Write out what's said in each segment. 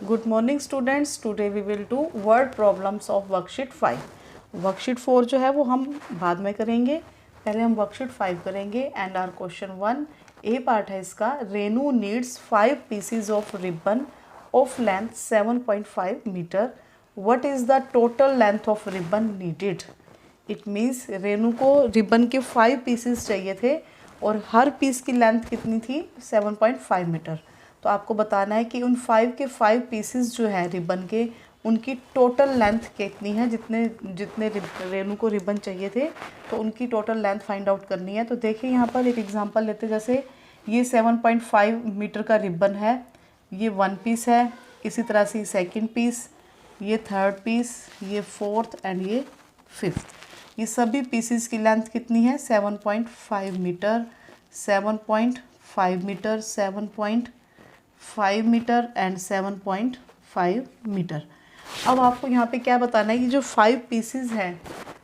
Good morning students, today we will do word problems of worksheet 5। Worksheet 4 जो है वो हम बाद में करेंगे, पहले हम वर्कशीट 5 करेंगे। And our question 1 A part है इसका। Renu needs 5 pieces of ribbon of length 7.5 metre. What is the total length of ribbon needed. It means Renu को रिबन के 5 पीसेस चाहिए थे और हर पीस की लेंथ कितनी थी, 7.5 मीटर। तो आपको बताना है कि उन 5 के 5 पीसेस जो है रिबन के, उनकी टोटल लेंथ कितनी है। जितने जितने रेनू को रिबन चाहिए थे तो उनकी टोटल लेंथ फाइंड आउट करनी है। तो देखिए यहाँ पर एक एग्जांपल लेते हैं। जैसे ये 7.5 मीटर का रिबन है, ये 1 पीस है। इसी तरह से सेकंड पीस, ये थर्ड पीस, ये फोर्थ एंड ये फिफ्थ। ये सभी पीसेस की लेंथ कितनी है, 7.5 metre, 7.5 metre, 7.5 metre and 7.5 metre. अब आपको यहाँ पे क्या बताना है कि जो 5 पीसेस हैं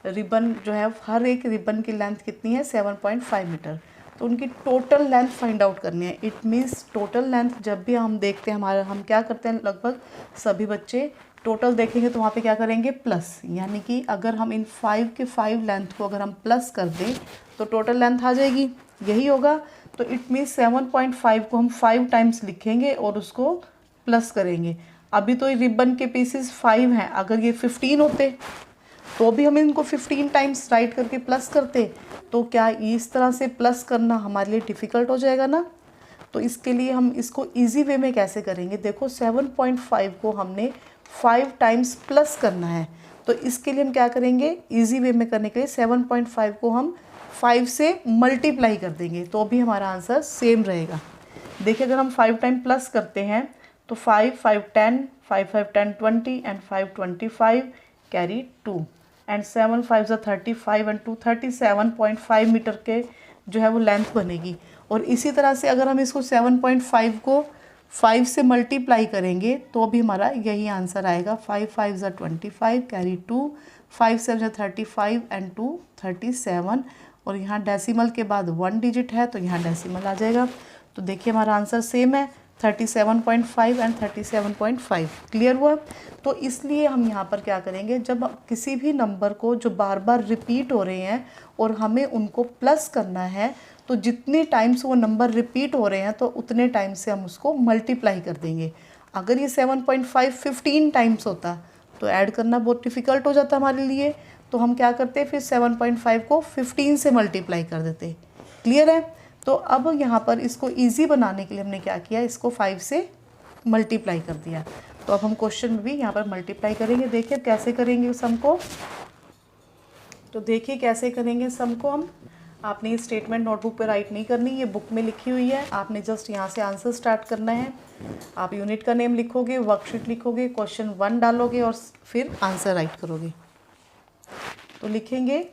रिबन जो है, हर एक रिबन की लेंथ कितनी है, 7.5 मीटर। तो उनकी टोटल लेंथ फाइंड आउट करनी है। इट मीन्स टोटल लेंथ जब भी हम देखते हैं, हम क्या करते हैं, लगभग सभी बच्चे टोटल देखेंगे तो वहाँ पे क्या करेंगे, प्लस। यानी कि अगर हम इन 5 के 5 लेंथ को अगर हम प्लस कर दें तो टोटल लेंथ आ जाएगी, यही होगा। तो इट मीन्स 7.5 को हम 5 टाइम्स लिखेंगे और उसको प्लस करेंगे। अभी तो ये रिबन के पीसेस 5 हैं, अगर ये 15 होते तो भी हम इनको 15 टाइम्स राइट करके प्लस करते। तो क्या इस तरह से प्लस करना हमारे लिए डिफ़िकल्ट हो जाएगा ना। तो इसके लिए हम इसको इजी वे में कैसे करेंगे, देखो 7.5 को हमने 5 टाइम्स प्लस करना है। तो इसके लिए हम क्या करेंगे, इजी वे में करने के लिए 7.5 को हम 5 से मल्टीप्लाई कर देंगे, तो भी हमारा आंसर सेम रहेगा। देखिए अगर हम 5 टाइम प्लस करते हैं तो 5 5 10, 5 5 10 20 and 5 25 carry 2 and 7 5 35 and 2 37.5 metre के जो है वो लेंथ बनेगी। और इसी तरह से अगर हम इसको 7.5 को 5 से मल्टीप्लाई करेंगे तो भी हमारा यही आंसर आएगा। 5 5 25 कैरी 2, 5 7 35 एंड 2 37। और यहाँ डेसिमल के बाद 1 डिजिट है तो यहाँ डेसिमल आ जाएगा। तो देखिए हमारा आंसर सेम है, 37.5 एंड 37.5। क्लियर हुआ। तो इसलिए हम यहाँ पर क्या करेंगे, जब किसी भी नंबर को जो बार बार रिपीट हो रहे हैं और हमें उनको प्लस करना है, तो जितने टाइम्स वो नंबर रिपीट हो रहे हैं तो उतने टाइम्स से हम उसको मल्टीप्लाई कर देंगे। अगर ये 7.5 15 टाइम्स होता तो ऐड करना बहुत डिफ़िकल्ट हो जाता हमारे लिए। तो हम क्या करते, फिर 7.5 को 15 से मल्टीप्लाई कर देते। क्लियर है। तो अब यहाँ पर इसको इजी बनाने के लिए हमने क्या किया, इसको 5 से मल्टीप्लाई कर दिया। तो अब हम क्वेश्चन में भी यहाँ पर मल्टीप्लाई करेंगे। देखिए कैसे करेंगे सम को। तो देखिए कैसे करेंगे सम को हम। आपने ये स्टेटमेंट नोटबुक पे राइट नहीं करनी, ये बुक में लिखी हुई है। आपने जस्ट यहाँ से आंसर स्टार्ट करना है। आप यूनिट का नेम लिखोगे, वर्कशीट लिखोगे, क्वेश्चन 1 डालोगे और फिर आंसर राइट करोगे। तो लिखेंगे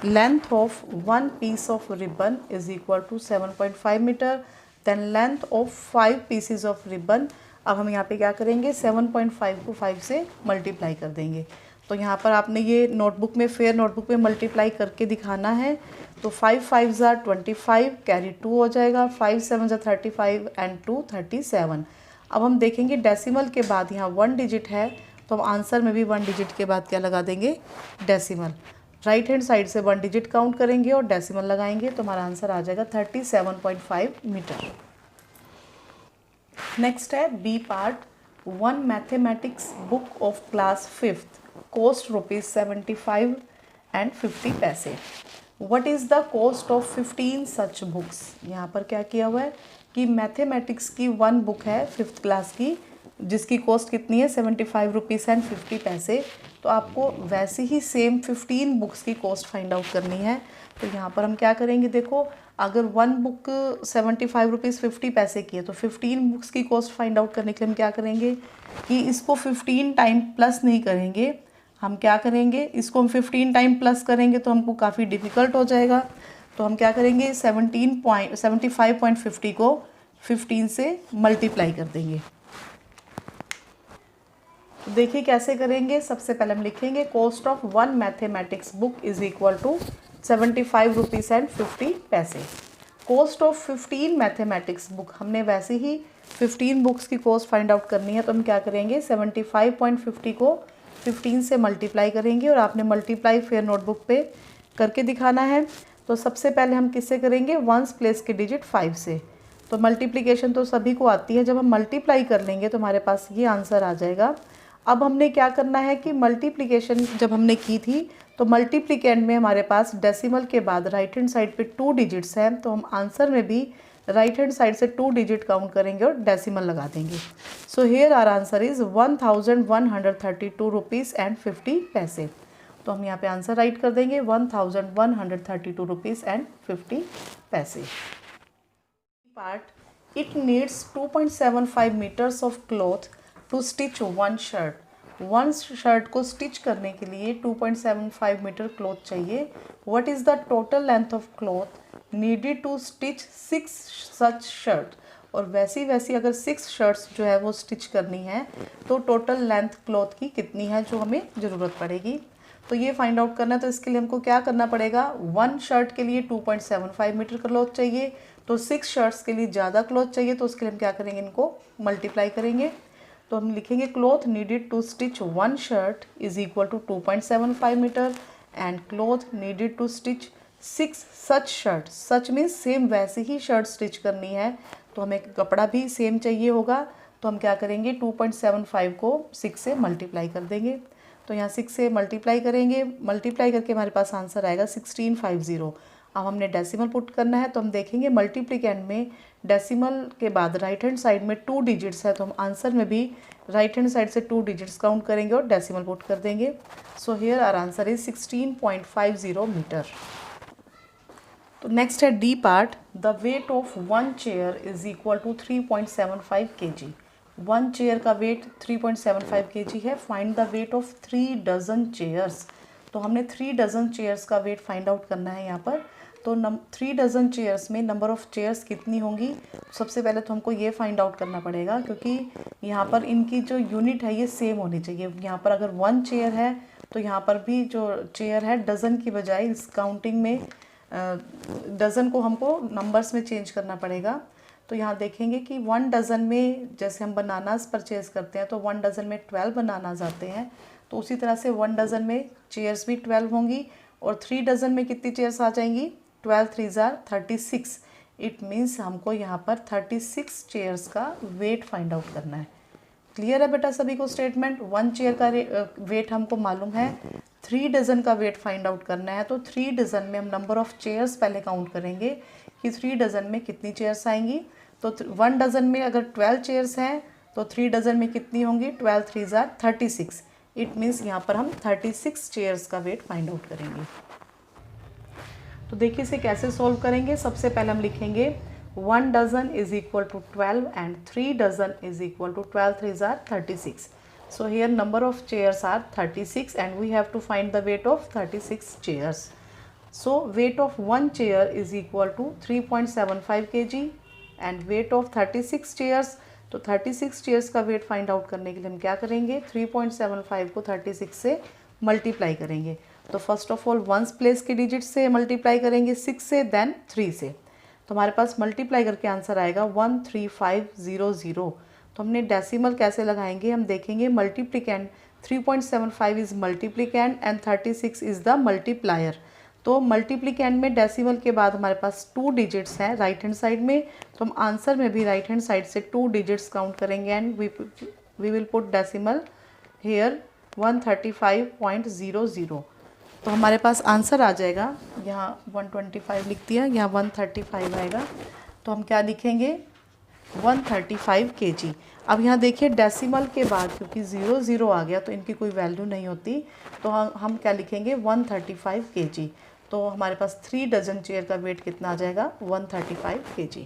length of 1 piece of ribbon is equal to 7.5 metre, then length of 5 pieces of ribbon. अब हम यहाँ पे क्या करेंगे, 7.5 को 5 से मल्टीप्लाई कर देंगे। तो यहाँ पर आपने ये नोटबुक में, फेयर नोटबुक में मल्टीप्लाई करके दिखाना है। तो 5 5 25 कैरी 2 हो जाएगा, 5 7 35 एंड 2 37। अब हम देखेंगे डेसिमल के बाद यहाँ 1 डिजिट है तो हम आंसर में भी 1 डिजिट के बाद क्या लगा देंगे, डेसिमल। राइट हैंड साइड से 1 डिजिट काउंट करेंगे और डेसिमल लगाएंगे तो हमारा आंसर आ जाएगा 37.5 मीटर। नेक्स्ट है B part. 1 mathematics book of class 5th cost ₹75 and 50 paise. What is the cost of 15 such books. यहाँ पर क्या किया हुआ है कि मैथमेटिक्स की 1 बुक है 5th क्लास की, जिसकी कॉस्ट कितनी है, 75 रुपीज़ एंड 50 पैसे। तो आपको वैसे ही सेम 15 बुक्स की कॉस्ट फाइंड आउट करनी है। तो यहाँ पर हम क्या करेंगे, देखो अगर 1 बुक 75 रुपीज़ 50 पैसे की है तो 15 बुक्स की कॉस्ट फाइंड आउट करने के लिए हम क्या करेंगे कि इसको 15 टाइम प्लस नहीं करेंगे। हम क्या करेंगे, इसको हम 15 टाइम प्लस करेंगे तो हमको काफ़ी डिफ़िकल्ट हो जाएगा। तो हम क्या करेंगे, 75.50 को 15 से मल्टीप्लाई कर देंगे। तो देखिए कैसे करेंगे। सबसे पहले हम लिखेंगे cost of 1 mathematics book is equal to 75 rupees and 50 paise. Cost of 15 mathematics book, हमने वैसे ही 15 बुक्स की कॉस्ट फाइंड आउट करनी है, तो हम क्या करेंगे 75.50 को 15 से मल्टीप्लाई करेंगे और आपने मल्टीप्लाई फिर नोटबुक पे करके दिखाना है। तो सबसे पहले हम किससे करेंगे, वंस प्लेस के डिजिट 5 से। तो मल्टीप्लिकेशन तो सभी को आती है, जब हम मल्टीप्लाई कर लेंगे तो हमारे पास ये आंसर आ जाएगा। अब हमने क्या करना है कि मल्टीप्लिकेशन जब हमने की थी तो मल्टीप्लिकेंड में हमारे पास डेसिमल के बाद राइट हैंड साइड पे 2 डिजिट्स हैं, तो हम आंसर में भी राइट हैंड साइड से 2 डिजिट काउंट करेंगे और डेसिमल लगा देंगे। So here our answer is 1132 rupees and 50 paise. तो हम यहाँ पे आंसर राइट कर देंगे 1132 rupees and 50 paise. Part, it needs 2.75 metres of cloth to stitch one shirt. One shirt को स्टिच करने के लिए 2.75 मीटर क्लॉथ चाहिए। What is the total length of cloth needed to stitch 6 such shirt. और वैसी अगर 6 शर्ट्स जो है वो स्टिच करनी है तो टोटल लेंथ क्लॉथ की कितनी है जो हमें ज़रूरत पड़ेगी। तो ये फाइंड आउट करना है, तो इसके लिए हमको क्या करना पड़ेगा, 1 शर्ट के लिए 2.75 मीटर क्लॉथ चाहिए, तो 6 शर्ट्स के लिए ज़्यादा क्लॉथ चाहिए, तो उसके लिए हम क्या करेंगे, इनको मल्टीप्लाई करेंगे। तो हम लिखेंगे cloth needed to stitch 1 shirt is equal to 2.75 metre and cloth needed to stitch 6 such shirt. Such means same वैसे ही शर्ट स्टिच करनी है, तो हमें कपड़ा भी सेम चाहिए होगा। तो हम क्या करेंगे 2.75 को 6 से मल्टीप्लाई कर देंगे। तो यहाँ 6 से मल्टीप्लाई करेंगे, मल्टीप्लाई करके हमारे पास आंसर आएगा 1650। अब हमने डेसिमल पुट करना है, तो हम देखेंगे मल्टीप्लिकेंड में डेसिमल के बाद राइट हैंड साइड में 2 डिजिट्स है, तो हम आंसर में भी राइट हैंड साइड से 2 डिजिट्स काउंट करेंगे और डेसिमल पुट कर देंगे। So here our answer is 16.50 metre. तो नेक्स्ट है D part, the weight of 1 chair is equal to 3.75 kg। 1 chair का वेट 3.75 kg है। Find the weight of 3 dozen chairs. तो हमने 3 डजन चेयर्स का वेट फाइंड आउट करना है यहाँ पर। तो 3 डजन चेयर्स में नंबर ऑफ़ चेयर्स कितनी होंगी, सबसे पहले तो हमको ये फाइंड आउट करना पड़ेगा, क्योंकि यहाँ पर इनकी जो यूनिट है ये सेम होनी चाहिए। यहाँ पर अगर 1 चेयर है तो यहाँ पर भी जो चेयर है डज़न की बजाय इस काउंटिंग में डज़न को हमको नंबर्स में चेंज करना पड़ेगा। तो यहाँ देखेंगे कि 1 डज़न में जैसे हम बनानास परचेज़ करते हैं तो 1 डज़न में 12 बनानास आते हैं, तो उसी तरह से 1 डज़न में चेयर्स भी 12 होंगी। और 3 डज़न में कितनी चेयर्स आ जाएंगी, 12 3 36। इट मीन्स हमको यहाँ पर 36 चेयर्स का वेट फाइंड आउट करना है। क्लियर है बेटा सभी को स्टेटमेंट। 1 चेयर का वेट हमको मालूम है, 3 डज़न का वेट फाइंड आउट करना है। तो 3 डज़न में हम नंबर ऑफ़ चेयर्स पहले काउंट करेंगे कि 3 डज़न में कितनी चेयर्स आएंगी। तो 1 डज़न में अगर 12 चेयर्स हैं तो 3 डज़न में कितनी होंगी, 12 3 36। इट मीन्स यहाँ पर हम 36 चेयर्स का वेट फाइंड आउट करेंगे। तो देखिए इसे कैसे सॉल्व करेंगे। सबसे पहले हम लिखेंगे 1 dozen is equal to 12 and 3 dozen is equal to 12 3 36। So here number of chairs are 36 and we have to find the weight of 36 chairs. So weight of 1 chair is equal to 3.75 kg and weight of 36 chairs. तो 36 chairs का weight find out करने के लिए हम क्या करेंगे, 3.75 को 36 से मल्टीप्लाई करेंगे। तो first of all ones place के डिजिट से मल्टीप्लाई करेंगे 6 से, देन 3 से। तो हमारे पास मल्टीप्लाई करके आंसर आएगा 13500। तो हमने डेसिमल कैसे लगाएंगे, हम देखेंगे multiplicand 3.75 is multiplicand and 36 is the multiplier. तो मल्टीप्लिकेंड में डेसिमल के बाद हमारे पास 2 डिजिट्स हैं राइट हैंड साइड में, तो हम आंसर में भी राइट हैंड साइड से 2 डिजिट्स काउंट करेंगे and we will put decimal here 135.00। तो हमारे पास आंसर आ जाएगा, यहाँ 125 लिख दिया, यहाँ 135 आएगा। तो हम क्या लिखेंगे 135 kg। अब यहाँ देखिए डेसिमल के बाद क्योंकि 0 आ गया तो इनकी कोई वैल्यू नहीं होती, तो हम क्या लिखेंगे 135 kg। तो हमारे पास 3 डज़न चेयर का वेट कितना आ जाएगा, 135 kg।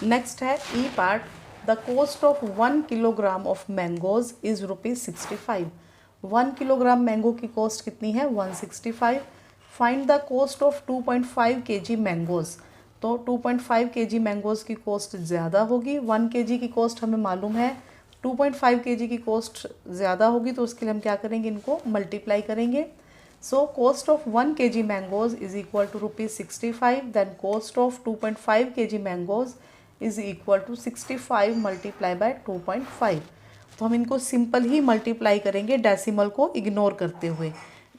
नेक्स्ट है E part, the cost of 1 kilogram of mangoes is ₹65। 1 kilogram mango की कॉस्ट कितनी है, 165। Find the cost of 2.5 kg mangoes. तो 2.5 kg मैंगोज़ की कॉस्ट ज़्यादा होगी, 1 kg की कॉस्ट हमें मालूम है, 2.5 kg की कॉस्ट ज़्यादा होगी, तो उसके लिए हम क्या करेंगे, इनको मल्टीप्लाई करेंगे। So cost of 1 kg mangoes is equal to rupees 65. Then cost of 2.5 kg mangoes is equal to 65 multiply by 2.5. तो हम इनको सिंपल ही मल्टीप्लाई करेंगे डेसिमल को इग्नोर करते हुए।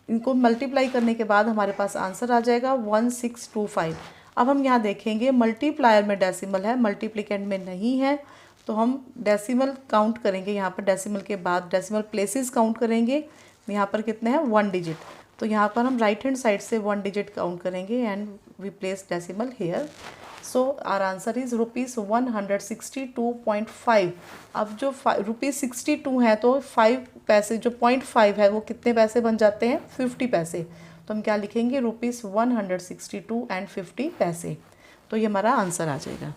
इनको मल्टीप्लाई करने के बाद हमारे पास आंसर आ जाएगा 1625। अब हम यहाँ देखेंगे मल्टीप्लायर में डेसिमल है, मल्टीप्लिकेंट में नहीं है, तो हम डेसिमल काउंट करेंगे। यहाँ पर डेसिमल के बाद डेसिमल प्लेसेस काउंट करेंगे। यहाँ पर कितने हैं 1 डिजिट, तो यहाँ पर हम राइट हैंड साइड से 1 डिजिट काउंट करेंगे and we place decimal here. So our answer is rupees 162.5। अब जो ₹62 है तो 5 पैसे, जो 0.5 है वो कितने पैसे बन जाते हैं 50 पैसे। तो हम क्या लिखेंगे रुपीज़ 162 एंड 50 पैसे। तो ये हमारा आंसर आ जाएगा।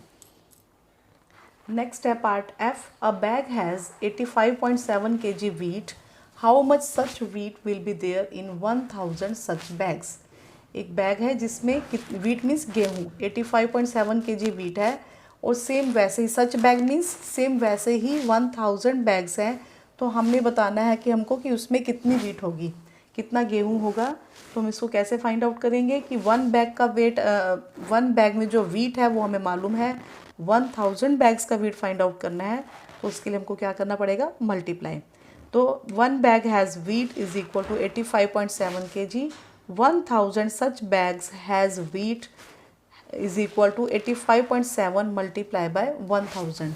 नेक्स्ट है part F. A bag has 85.7 kg wheat. How much such wheat will be there in 1000 such bags. एक बैग है जिसमें वीट मीन्स गेहूँ, 85.7 kg वीट है और सेम वैसे ही सच बैग मीन्स सेम वैसे ही 1000 बैग्स हैं। तो हमने बताना है कि हमको कि उसमें कितनी वीट होगी, कितना गेहूँ होगा। तो हम इसको कैसे फाइंड आउट करेंगे कि 1 बैग का वेट, 1 बैग में जो वीट है वो हमें मालूम है, 1000 बैग्स का वेट फाइंड आउट करना है। तो उसके लिए हमको क्या करना पड़ेगा मल्टीप्लाई। तो 1 bag has wheat is equal to 85.7 kg, 1000 such bags has wheat is equal to 85.7 multiplied by 1000।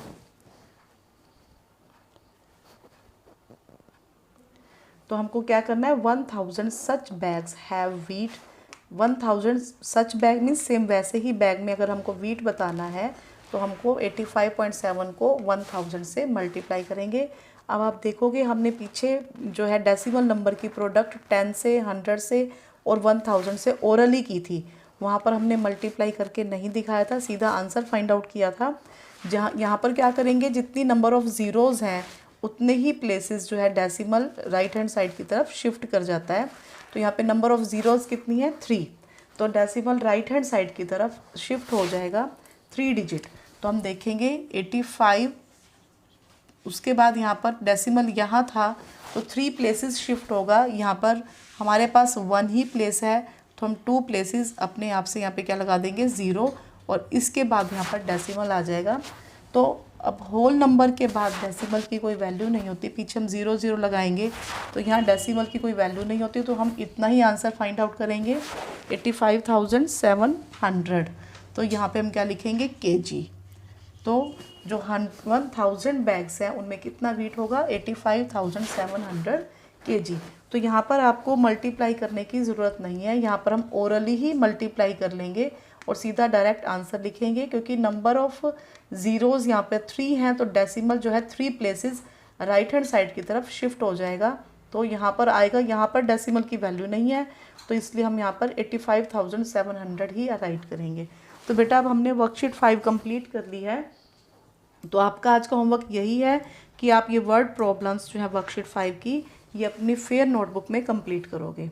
तो हमको क्या करना है 1000 such bags have wheat। 1000 such bag means same वैसे ही बैग में अगर हमको वीट बताना है तो हमको 85.7 को 1000 से मल्टीप्लाई करेंगे। अब आप देखोगे हमने पीछे जो है डेसिमल नंबर की प्रोडक्ट 10 से 100 से और 1000 से ओरली की थी, वहाँ पर हमने मल्टीप्लाई करके नहीं दिखाया था, सीधा आंसर फाइंड आउट किया था। जहाँ यहाँ पर क्या करेंगे, जितनी नंबर ऑफ़ ज़ीरोज़ हैं उतने ही प्लेसेस जो है डेसिमल राइट हैंड साइड की तरफ शिफ्ट कर जाता है। तो यहाँ पे नंबर ऑफ़ ज़ीरोज़ कितनी है 3, तो डेसिमल राइट हैंड साइड की तरफ शिफ्ट हो जाएगा 3 डिजिट। तो हम देखेंगे 85, उसके बाद यहाँ पर डेसिमल यहाँ था तो 3 प्लेसेस शिफ्ट होगा। यहाँ पर हमारे पास 1 ही प्लेस है तो हम 2 प्लेसेस अपने आप से यहाँ पे क्या लगा देंगे 0, और इसके बाद यहाँ पर डेसिमल आ जाएगा। तो अब होल नंबर के बाद डेसिमल की कोई वैल्यू नहीं होती, पीछे हम 0 0 लगाएंगे तो यहाँ डेसिमल की कोई वैल्यू नहीं होती। तो हम इतना ही आंसर फाइंड आउट करेंगे 85,700। तो यहाँ पे हम क्या लिखेंगे kg। तो जो 1000 बैग्स हैं उनमें कितना वीट होगा 85,700 kg। तो यहाँ पर आपको मल्टीप्लाई करने की ज़रूरत नहीं है, यहाँ पर हम ओरली ही मल्टीप्लाई कर लेंगे और सीधा डायरेक्ट आंसर लिखेंगे, क्योंकि नंबर ऑफ़ ज़ीरोज़ यहाँ पे 3 हैं तो डेसिमल जो है 3 प्लेसेस राइट हैंड साइड की तरफ शिफ्ट हो जाएगा। तो यहाँ पर आएगा, यहाँ पर डेसिमल की वैल्यू नहीं है तो इसलिए हम यहाँ पर 85,700 ही राइट करेंगे। तो बेटा अब हमने वर्कशीट 5 कंप्लीट कर ली है। तो आपका आज का होमवर्क यही है कि आप ये वर्ड प्रॉब्लम्स जो है वर्कशीट 5 की ये अपनी फेयर नोटबुक में कंप्लीट करोगे।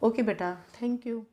ओके बेटा, थैंक यू।